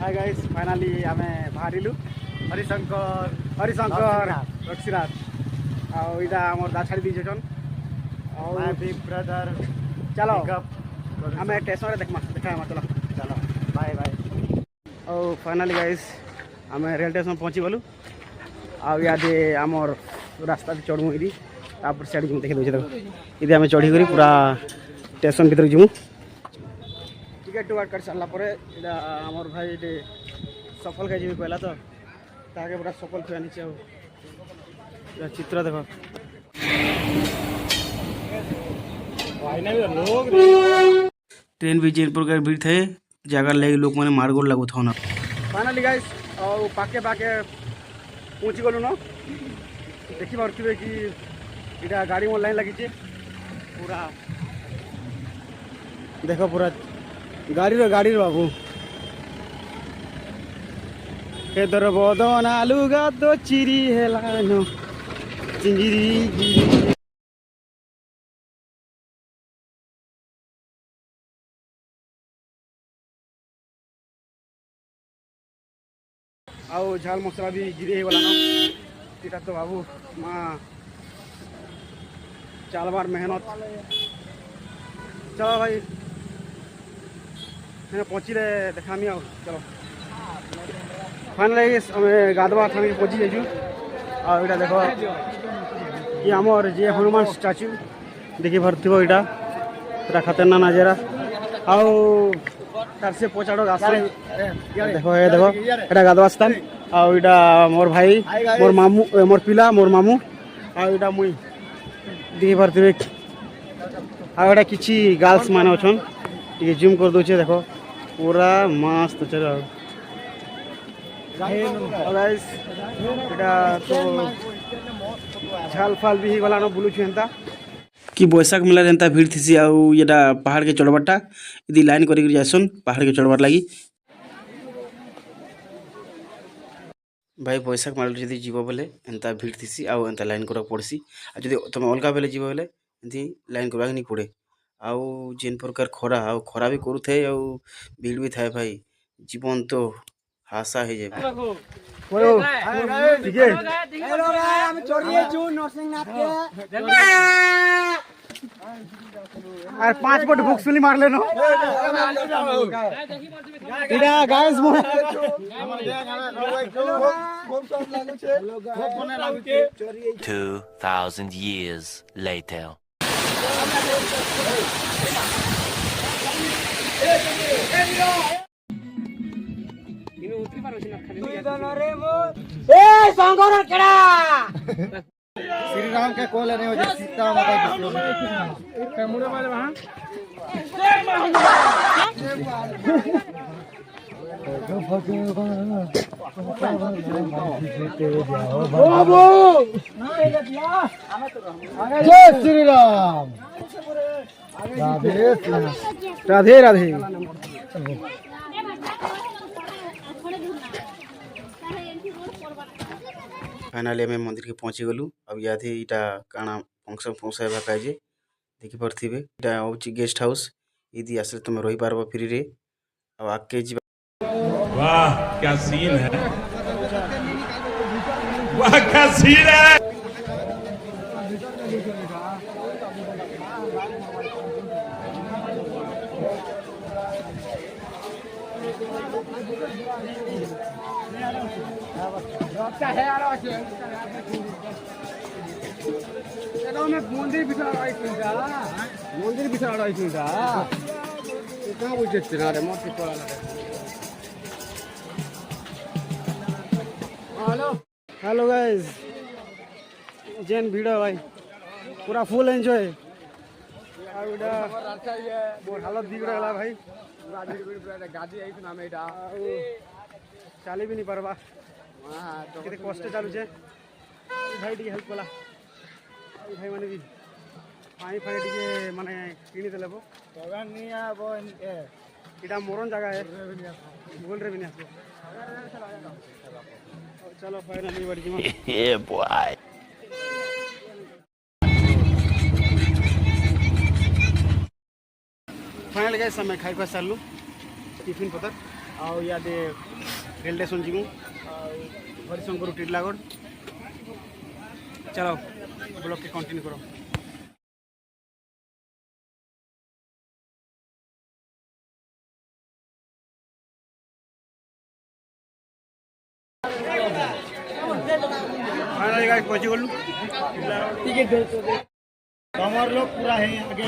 Hi guys finally आमे बाहरिलु हरिशंकर रक्षीनाथ आउ इटा हमर दा छाड़ी दीछन आउ माय बिग ब्रदर चलो आमे स्टेशन रे देखा चलो चलो बाय बाय। आउ फाइनाली गाइस आमे रेल स्टेशन पहुंची गलु आउ यादे हमर रास्ता चढ़ू इदी तापर साइड में देखे दे देखो इदे आमे चढ़ी करी पूरा स्टेशन भीतर जिमु टिकट टुकट कर सारा पर आमर भाई ये सफल खाई कहला तो ताके पूरा सफल खुआ नीचे चित्र देखो ट्रेन भी जेन प्रकार भीड़ थे जगह लगे लोक मैंने मारगोल लगू था ना फाइनाली गाइस और पाके पाके पहुँची गलु न देखी पारे कि इटा गाड़ी में लाइन लगी पूरा देख पूरा गाड़ी बाबू हेदर बदन आलू गाद चिरी हेलानो चिंजिरी आउ झाल मसला भी गिरी गला न तो बाबू माँ चालबार मेहनत चलो भाई पहुँचले देखामी आओ चलो फाइनली गाधवा थाने पहुँची जाइछु और इटा देखो कि आमर जे हनुमान स्टाच्यू देखी भरथिबो इटा पूरा खतरनाक नजारा आउ तार से पछाड़ आसे देखो ये देखो इटा गाधवा स्थान आउ इटा मोर भाई मोर मामू मोर पिला मोर मामू आउ इटा मुई देखी भरथिबे आउ इटा किछि गर्ल्स माने अछन टिके जूम कर दोछे देखो पूरा मस्त चलो गाइस इटा तो झाल फाल भी गला न बुलु छेंता कि बैसाख मेला एंता भीड़ थीसी आउ येटा पहाड़ के चढ़बाटा यदि लाइन करी जासन पहाड़ के चढ़बार लगी भाई बैसाख मेला जदि जीव बोले एंता भीड़ थीसी आउ एंता लाइन करक पड़सी आ जदि तुम अलगा बेले जीव बोले एंती लाइन करबाक नहीं पड़े आउ जेन प्रकार खरा आउ खरा भी करू थे आउ भीड़ भी थाए भाई जीवन तो हासा है जे ठीक है हेलो भाई हम चढ़िए छु नरसिंहनाथ के और 5 फुट बुक सुली मार लेनो इडा गाइस मो 2000 years later श्री राम के कोल नहीं हो जाए सीता माता मुड़े वाले वहां जय श्री राम राधे राधे फाइनाली आम मंदिर के पहुँची गलु अब यादे इटा काना फंक्शन कहे देखी पारे इटा हूँ गेस्ट हाउस यदि आसले तुम रही पार फ्री रे अब आगे जी वाह क्या सीन है वाह क्या सीन है मंदिर भीतर कहाँ बुझे ना रे मत हेलो गाइस जेन भीड़ है भाई पूरा फुल एंजॉय मोर हालत बिगड़ भाई गाड़ी चली भी नहीं पारबा केते कष्ट चलुचे भाई टी हेल्प कला भाई माने भी पानी फानी टी माने किनी देले बो नहीं आबो इटा मोरन जगह है गूगल रे भी नहीं आसबो चलो फाइनली बढ़ी बॉय फाइनल गाइस समय खाई सारू टिफिन पतर ଆଉ ଇଆଦେ ରେଲ୍ ଷ୍ଟେସନ୍ ଯିବୁ ଆଉ ହରିଶଙ୍କର ଟିଟଲାଗଡ଼ ଚାଲ ବ୍ଲଗ୍କେ କଣ୍ଟିନ୍ୟୁ କର। पहुँची गलु कमर लोग पूरा है आगे